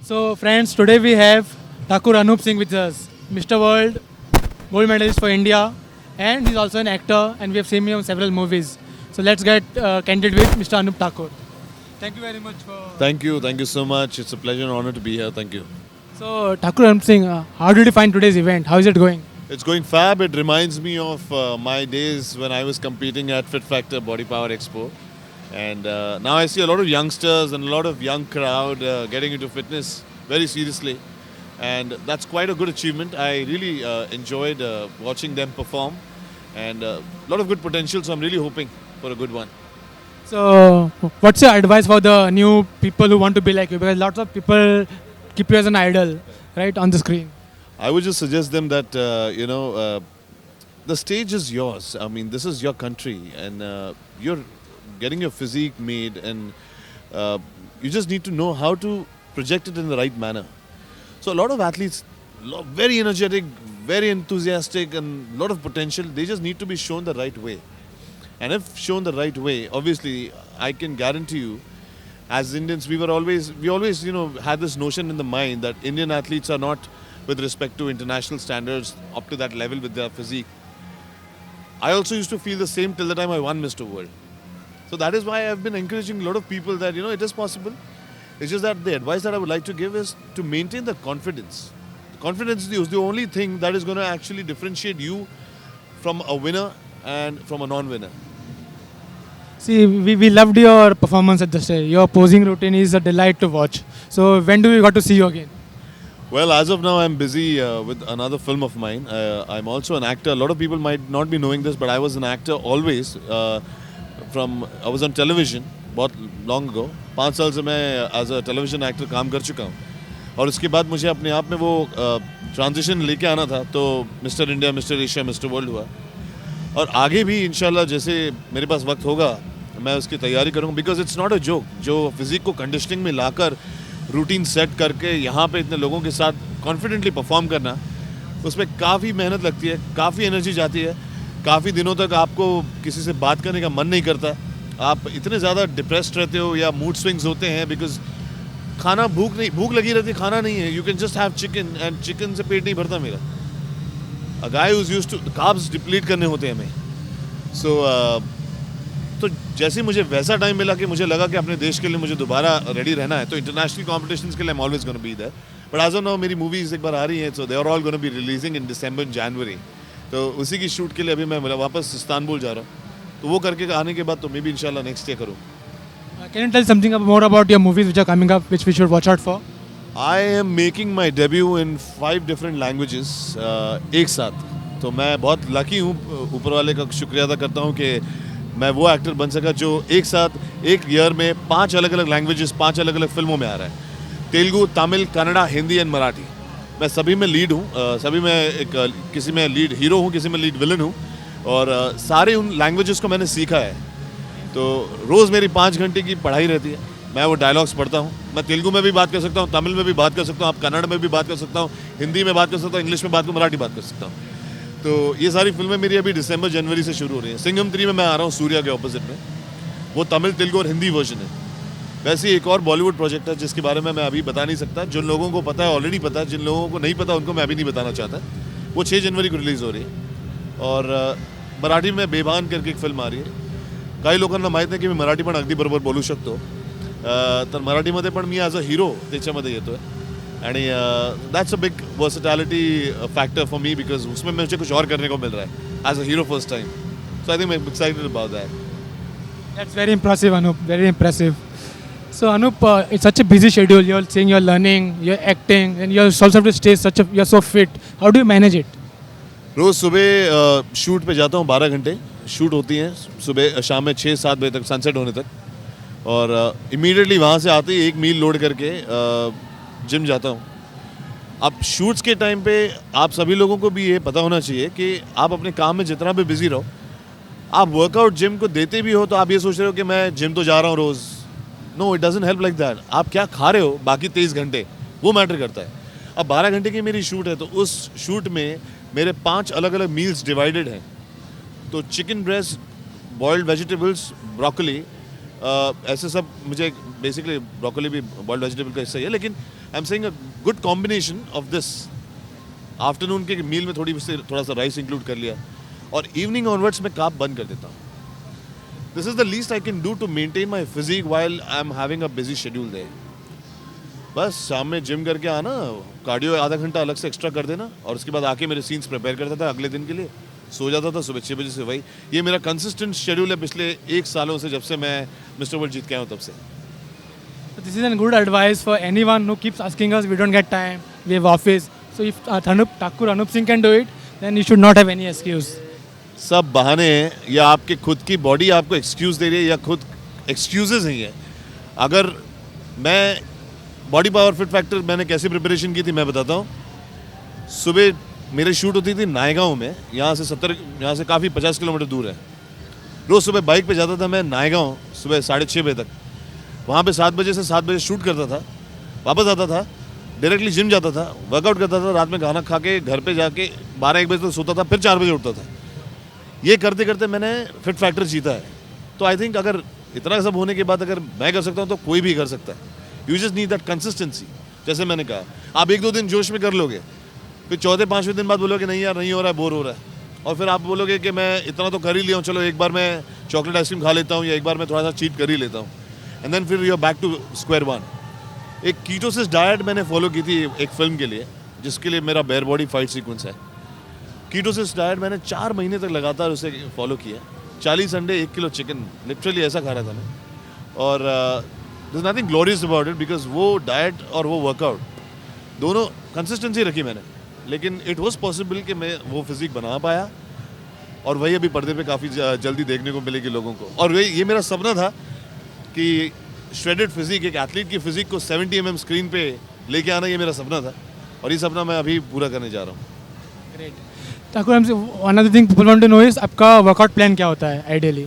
So, friends, today we have Thakur Anup Singh with us, Mr. World, gold medalist for India, and he's also an actor, and we have seen him in several movies. So, let's get candid with Mr. Anup Thakur. Thank you very much for. Thank you so much. It's a pleasure and honor to be here. Thank you. So, Thakur Anup Singh, how did you find today's event? How is it going? It's going fab. It reminds me of my days when I was competing at Fit Factor Body Power Expo. And now I see a lot of youngsters and a lot of young crowd getting into fitness very seriously. And that's quite a good achievement. I really enjoyed watching them perform. And a lot of good potential, so I'm really hoping for a good one. So, what's your advice for the new people who want to be like you? Because lots of people keep you as an idol, right, on the screen. I would just suggest them that, the stage is yours. I mean, this is your country and you're getting your physique made and you just need to know how to project it in the right manner. So a lot of athletes, very energetic, very enthusiastic and a lot of potential, they just need to be shown the right way. And if shown the right way, obviously, I can guarantee you, as Indians, we always, had this notion in the mind that Indian athletes are not, with respect to international standards, up to that level with their physique. I also used to feel the same till the time I won Mr. World. So that is why I've been encouraging a lot of people that, it is possible. It's just that the advice that I would like to give is to maintain the confidence. Confidence is the only thing that is going to actually differentiate you from a winner and from a non-winner. See, we loved your performance at the stage. Your posing routine is a delight to watch. So, when do we got to see you again? Well, as of now, I'm busy with another film of mine. I'm also an actor. A lot of people might not be knowing this, but I was an actor always. I was on television बहुत long ago. 5 साल से मैं as a television actor काम कर चुका हूँ. और उसके बाद मुझे अपने आप में वो ट्रांजिशन लेके आना था, तो mister India, mister Asia, mister world हुआ. और आगे भी इंशाल्लाह जैसे मेरे पास वक्त होगा मैं उसकी तैयारी करूँगा. Because it's not a joke. जो फिजिक को कंडीशनिंग में लाकर रूटीन सेट करके यहाँ पे इतने लोगों के साथ कॉन्फिडेंटली परफॉर्म करना, उसमें काफ़ी मेहनत लगती है, काफ़ी एनर्जी जाती है. काफ़ी दिनों तक आपको किसी से बात करने का मन नहीं करता. आप इतने ज़्यादा डिप्रेस्ड रहते हो या मूड स्विंग्स होते हैं बिकॉज खाना भूख लगी रहती है, खाना नहीं है. You can just have chicken and chicken से पेट नहीं भरता मेरा. A guy who's used to carbs deplete करने होते हैं हमें. सो तो जैसे मुझे वैसा टाइम मिला कि मुझे लगा कि अपने देश के लिए मुझे दोबारा रेडी रहना है, तो इंटरनेशनल कॉम्पिटिशन्स के लिए I am always gonna be there. But as of now मेरी मूवीज एक बार आ रही हैं, so they are all gonna be releasing in December January. तो उसी की शूट के लिए अभी मैं वापस इस्तांबुल जा रहा हूँ. तो वो करके आने के बाद तो मैं भी इंशाल्लाह नेक्स्ट ईयर करूँ. Can you tell something more about your movies which are coming up, which we should watch out for? I am making my debut in 5 different languages एक साथ. तो मैं बहुत लकी हूँ, ऊपर वाले का शुक्रिया अदा करता हूँ कि मैं वो एक्टर बन सका जो एक साथ एक ईयर में 5 अलग अलग लैंग्वेजेस 5 अलग अलग फिल्मों में आ रहा है. तेलुगु, तमिल, कन्नड़ा, हिंदी एंड मराठी. मैं सभी में लीड हूँ. सभी में किसी में लीड हीरो हूँ, किसी में लीड विलन हूँ. और सारे उन लैंग्वेजेस को मैंने सीखा है. तो रोज़ मेरी 5 घंटे की पढ़ाई रहती है. मैं वो डायलॉग्स पढ़ता हूँ. मैं तेलुगु में भी बात कर सकता हूँ, तमिल में भी बात कर सकता हूँ, आप कन्नड़ में भी बात कर सकता हूँ, हिंदी में बात कर सकता हूँ, इंग्लिश में बात कर, मराठी बात कर सकता हूँ. तो ये सारी फिल्में मेरी अभी दिसंबर जनवरी से शुरू हो रही हैं. सिंघम 3 में मैं आ रहा हूँ सूर्या के ऑपोजिट में. वो तमिल, तेलुगु और हिंदी वर्जन है. वैसे ही एक और बॉलीवुड प्रोजेक्ट है जिसके बारे में मैं अभी बता नहीं सकता. जिन लोगों को पता है ऑलरेडी पता है, जिन लोगों को नहीं पता उनको मैं अभी नहीं बताना चाहता. वो 6 जनवरी को रिलीज़ हो रही है. और मराठी में बेभान करके एक फिल्म आ रही आहे. काही लोकांना माहीत नाही की मी मराठी पण अगदी बरोबर बोलू शकतो. तर मराठीमध्ये पण मी ॲज अ हिरो त्याच्यामध्ये येतो आहे. आणि that's a big versatility factor for me because उसमें मुझे कुछ और करने को मिल रहा है as a hero first time. So I think I am excited about that. That's very impressive, Anup. Very impressive. So, Anup, it's such a busy schedule. You're saying you're learning, you're acting, and you're also have to stay you're so fit. How do you manage it? रोज़ सुबह shoot पे जाता हूँ. 12 घंटे shoot होती हैं सुबह शाम में 6-7 बजे तक, सनसेट होने तक. और इमीडिएटली वहाँ से आते ही 1 मील लोड करके जिम जाता हूँ. अब शूट्स के टाइम पे आप सभी लोगों को भी ये पता होना चाहिए कि आप अपने काम में जितना भी बिजी रहो, आप वर्कआउट जिम को देते भी हो तो आप ये सोच रहे हो कि मैं जिम तो जा रहा हूँ रोज़. No, it doesn't help like that. आप क्या खा रहे हो बाकी 23 घंटे, वो मैटर करता है. अब 12 घंटे की मेरी शूट है, तो उस शूट में मेरे 5 अलग अलग मील्स डिवाइडेड हैं. तो chicken breast, boiled vegetables, broccoli, ऐसे सब मुझे बेसिकली ब्रोकोली भी बॉइल्ड वेजिटेबल का हिस्सा ही है, लेकिन I am saying a good combination of this. Afternoon के मील में थोड़ा सा राइस इंक्लूड कर लिया, और इवनिंग ऑनवर्ड्स में कार्ब बंद कर देता हूँ। This is the least I can do to maintain my physique while I am having a busy schedule day. बस शाम में जिम करके आना, कार्डियो आधा घंटा अलग से एक्स्ट्रा कर देना, और उसके बाद आके मेरे सीन्स प्रिपेयर करता था अगले दिन के लिए, सो जाता था सुबह 6 बजे से। वही ये मेरा कंसिस्टेंट शेड्यूल है पिछले 1 सालों से, जब से मैं मिस्टर वर्ल्ड जीत के आया हूँ तब से। This is a good advice for anyone who keeps asking us, we don't get time, we have office. So if Thakur Anup Singh can do it, then you should not have any excuse. सब बहाने हैं, या आपके खुद की body आपको excuse दे रही है, या खुद एक्सक्यूजेज ही हैं। अगर मैं बॉडी पावर फिट फैक्टर मैंने कैसे प्रिपरेशन की थी मैं बताता हूँ। सुबह मेरी शूट होती थी नायगांव में, यहाँ से काफ़ी 50 किलोमीटर दूर है। रोज़ सुबह बाइक पे जाता था मैं नायगांव, सुबह 6:30 बजे तक। वहाँ पे 7 बजे से 7 बजे शूट करता था, वापस आता था, डायरेक्टली जिम जाता था, वर्कआउट करता था, रात में खाना खा के घर पे जाके 12-1 बजे तक सोता था, फिर 4 बजे उठता था। ये करते करते मैंने फिट फैक्टर जीता है। तो आई थिंक अगर इतना सब होने के बाद अगर मैं कर सकता हूँ तो कोई भी कर सकता है। You just need that consistency. जैसे मैंने कहा, आप 1-2 दिन जोश में कर लोगे, फिर 4-5वें दिन बाद बोलोगे नहीं यार नहीं हो रहा है, बोर हो रहा है, और फिर आप बोलोगे कि मैं इतना तो कर ही लिया हूँ, चलो एक बार मैं चॉकलेट आइसक्रीम खा लेता हूँ, या एक बार मैं थोड़ा सा चीट कर ही लेता हूँ, एंड देन फिर you are back to square one. एक कीटोसिस डाइट मैंने फॉलो की थी एक फिल्म के लिए, जिसके लिए मेरा बेयर बॉडी फाइट सीक्वेंस है। कीटोसिस डाइट मैंने 4 महीने तक लगातार उसे फॉलो किया। 40 अंडे, 1 किलो चिकन, लिटरली ऐसा खा रहा था मैं। और there is nothing glorious about it, because वो डाइट और वो वर्कआउट दोनों कंसिस्टेंसी रखी मैंने, लेकिन इट वॉज पॉसिबल कि मैं वो फिजिक बना पाया, और वही अभी पर्दे पे काफ़ी जल्दी देखने को मिलेगी लोगों को। और वही ये मेरा सपना था कि श्रेडेड फिजिक, एक एथलीट की फिजिक को 70 mm स्क्रीन पे लेके आना, ये मेरा सपना था, और ये सपना मैं अभी पूरा करने जा रहा हूँ। Great. Thakur, one of the thing people want to know is आपका वर्कआउट प्लान क्या होता है आइडियली?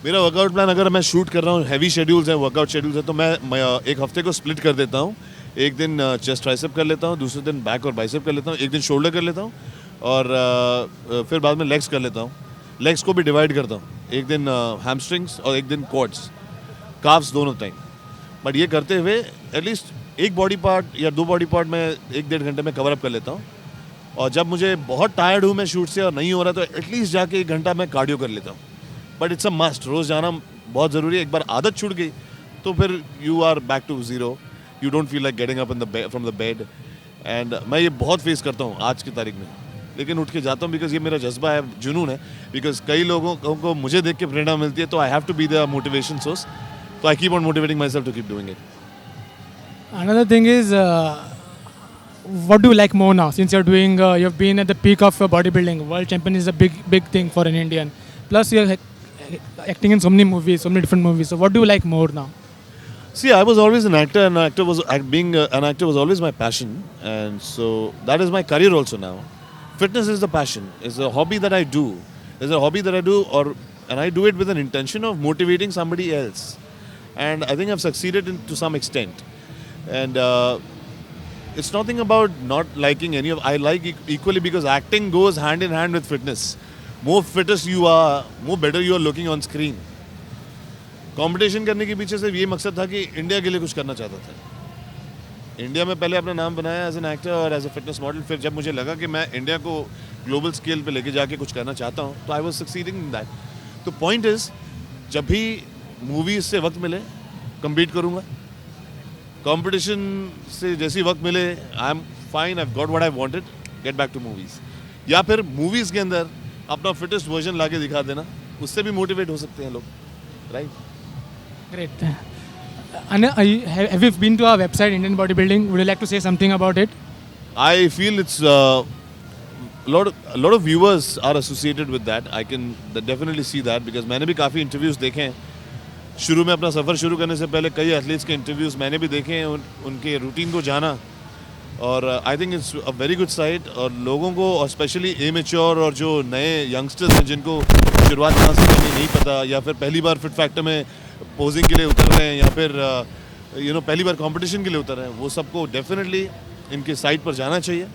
मेरा वर्कआउट प्लान, अगर मैं शूट कर रहा हूँ, हैवी शेड्यूल्स हैं, वर्कआउट शेड्यूल्स हैं, तो मैं एक हफ्ते को स्प्लिट कर देता हूँ। एक दिन चेस्ट ट्राइसेप कर लेता हूँ, दूसरे दिन बैक और बाइसेप कर लेता हूँ, एक दिन शोल्डर कर लेता हूँ, और फिर बाद में लेग्स कर लेता हूँ। लेग्स को भी डिवाइड करता हूँ, एक दिन हैमस्ट्रिंग्स और एक दिन क्वाड्स, काफ्स दोनों टाइम। बट ये करते हुए एटलीस्ट एक बॉडी पार्ट या 2 बॉडी पार्ट मैं 1-1.5 घंटे में कवर अप कर लेता हूँ। और जब मुझे बहुत टायर्ड हूँ मैं शूट से और नहीं हो रहा, तो एटलीस्ट जाके 1 घंटा मैं कार्डियो कर लेता हूँ। बट इट्स अ मस्ट, रोज़ जाना बहुत ज़रूरी है। एक बार आदत छूट गई तो फिर you are back to zero, you don't feel like getting up from the bed. And मैं ये बहुत फेस करता हूँ आज की तारीख में, लेकिन उठ के जाता हूँ, बिकॉज ये मेरा जज्बा है, जुनून है। बिकॉज कई लोगों को मुझे देख के प्रेरणा मिलती है, तो I have to be the motivation source, तो I keep on motivating myself to keep doing it. Another thing is, what do you like more now? Since you're doing, you've been at the peak of bodybuilding. World champion is a big thing for an Indian. Plus, you're acting in so many movies, so many different movies. So, what do you like more now? See, I was always an actor, and being an actor was always my passion, and so that is my career also now. Fitness is the passion. It's a hobby that I do. It's a hobby that I do, and I do it with an intention of motivating somebody else. And I think I've succeeded to some extent. And it's nothing about not liking any of. I like equally, because acting goes hand in hand with fitness. More fittest you are, more better you are looking on screen. Competition करने के पीछे सिर्फ ये मकसद था कि India के लिए कुछ करना चाहता था। इंडिया में पहले अपना नाम बनाया एज एन एक्टर और एज ए फिटनेस मॉडल। फिर जब मुझे लगा कि मैं इंडिया को ग्लोबल स्केल पे लेके जाके कुछ करना चाहता हूँ, तो I was succeeding in that. तो पॉइंट इज, जब भी मूवीज से वक्त मिले कम्पीट करूँगा, कंपटीशन से जैसी वक्त मिले I am fine, I have got what I wanted, get back to movies. या फिर मूवीज़ के अंदर अपना फिटेस्ट वर्जन ला के दिखा देना, उससे भी मोटिवेट हो सकते हैं लोग, right? Great. And have you been to our website, Indian Bodybuilding? Would you like to say something about it? I feel it's a lot of viewers are associated with that. I can definitely see that, because मैंने भी काफ़ी interviews देखे हैं। शुरू में अपना सफ़र शुरू करने से पहले कई एथलीट्स के इंटरव्यूज़ मैंने भी देखे हैं, उनके रूटीन को जाना, और I think it's a very good site. और लोगों को, और स्पेशली इमेच्योर और जो नए यंगस्टर्स हैं जिनको शुरुआत कहाँ से करनी नहीं पता, या फिर पहली बार फिट फैक्टर में पोजिंग के लिए उतर रहे हैं, या फिर पहली बार कंपटीशन के लिए उतर रहे हैं, वो सबको डेफिनेटली इनके साइट पर जाना चाहिए।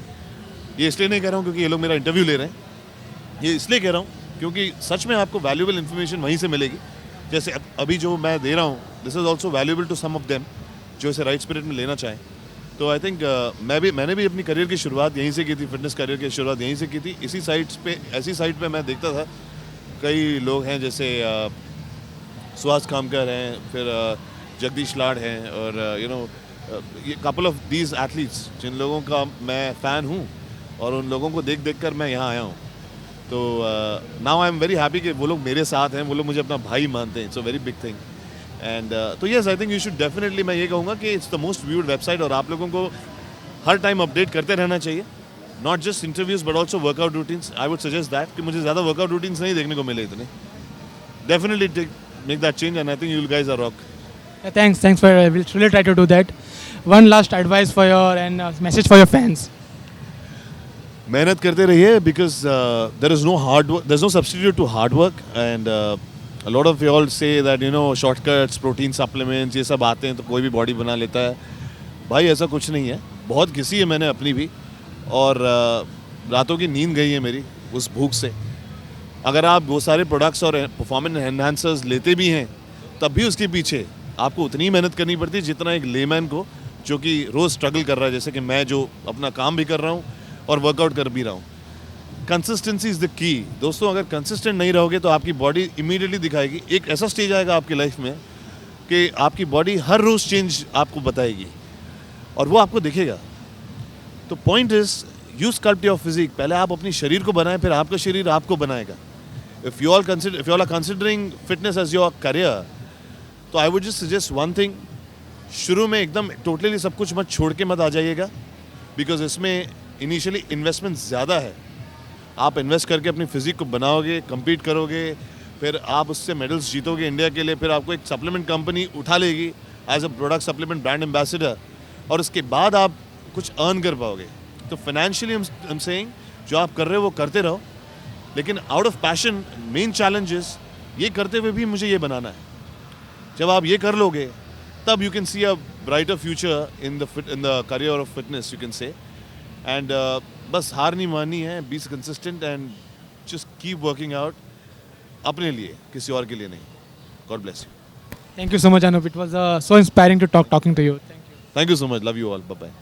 ये इसलिए नहीं कह रहा हूँ क्योंकि ये लोग मेरा इंटरव्यू ले रहे हैं, ये इसलिए कह रहा हूँ क्योंकि सच में आपको वैल्यूएबल इन्फॉर्मेशन वहीं से मिलेगी। जैसे अभी जो मैं दे रहा हूँ, this is also valuable to some of them जो इसे राइट स्पिरिट में लेना चाहें. तो आई थिंक मैंने भी अपनी करियर की शुरुआत यहीं से की थी, फिटनेस करियर की शुरुआत यहीं से की थी. इसी साइट्स पे, ऐसी साइट पे मैं देखता था कई लोग हैं, जैसे सुहास खामकर हैं, फिर जगदीश लाड हैं, और ये कपल ऑफ दीज एथलीट्स जिन लोगों का मैं फ़ैन हूँ, और उन लोगों को देख देख कर मैं यहाँ आया हूँ. तो now I am very happy कि वो लोग मेरे साथ हैं, वो लोग मुझे अपना भाई मानते हैं. It's a very big thing. And तो yes, I think you should definitely, मैं ये कहूँगा कि it's the most viewed website, और आप लोगों को हर टाइम अपडेट करते रहना चाहिए. Not just interviews but also workout routines. I would suggest that कि मुझे ज़्यादा वर्कआउट रूटीन्स नहीं देखने को मिले इतने. Definitely make that change, and I think you guys are rock. Thanks for we'll really try to do that. One last advice for your and message for your fans. मेहनत करते रहिए, because there is no hard work, there's no substitute to hard work, and a lot of you all say that shortcuts, protein supplements, ये सब आते हैं तो कोई भी बॉडी बना लेता है. भाई ऐसा कुछ नहीं है. बहुत घिसी है मैंने अपनी भी, और रातों की नींद गई है मेरी उस भूख से. अगर आप वो सारे प्रोडक्ट्स और परफॉर्मेंस एनहांसर्स लेते भी हैं, तब भी उसके पीछे आपको उतनी मेहनत करनी पड़ती है जितना एक लेमैन को, जो कि रोज़ स्ट्रगल कर रहा है, जैसे कि मैं जो अपना काम भी कर रहा हूँ और वर्कआउट कर भी रहा हूँ. Consistency is the key. दोस्तों, अगर कंसिस्टेंट नहीं रहोगे तो आपकी बॉडी इमीडिएटली दिखाएगी. एक ऐसा स्टेज आएगा आपकी लाइफ में कि आपकी बॉडी हर रोज़ चेंज आपको बताएगी, और वो आपको दिखेगा. तो point is, you sculpt your physique. पहले आप अपनी शरीर को बनाएं, फिर आपका शरीर आपको बनाएगा. If you all are considering fitness as your career, तो I would just suggest one thing. शुरू में एकदम टोटली सब कुछ मत छोड़ के मत आ जाइएगा, बिकॉज इसमें इनिशियली इन्वेस्टमेंट ज़्यादा है. आप इन्वेस्ट करके अपनी फिजिक को बनाओगे, compete करोगे, फिर आप उससे मेडल्स जीतोगे इंडिया के लिए, फिर आपको एक सप्लीमेंट कंपनी उठा लेगी as a product supplement brand ambassador, और उसके बाद आप कुछ अर्न कर पाओगे. तो फाइनेंशियली आई एम सेइंग, जो आप कर रहे हो वो करते रहो, लेकिन out of passion. Main challenge is, ये करते हुए भी मुझे ये बनाना है. जब आप ये कर लोगे, तब you can see a brighter future in the career of fitness, you can say. And बस हार नहीं माननी है. Be consistent and just keep working out, अपने लिए, किसी और के लिए नहीं. God bless you. Thank you so much, Anup. It was so inspiring to talking to you. Thank you. Thank you so much. Love you all. Bye bye.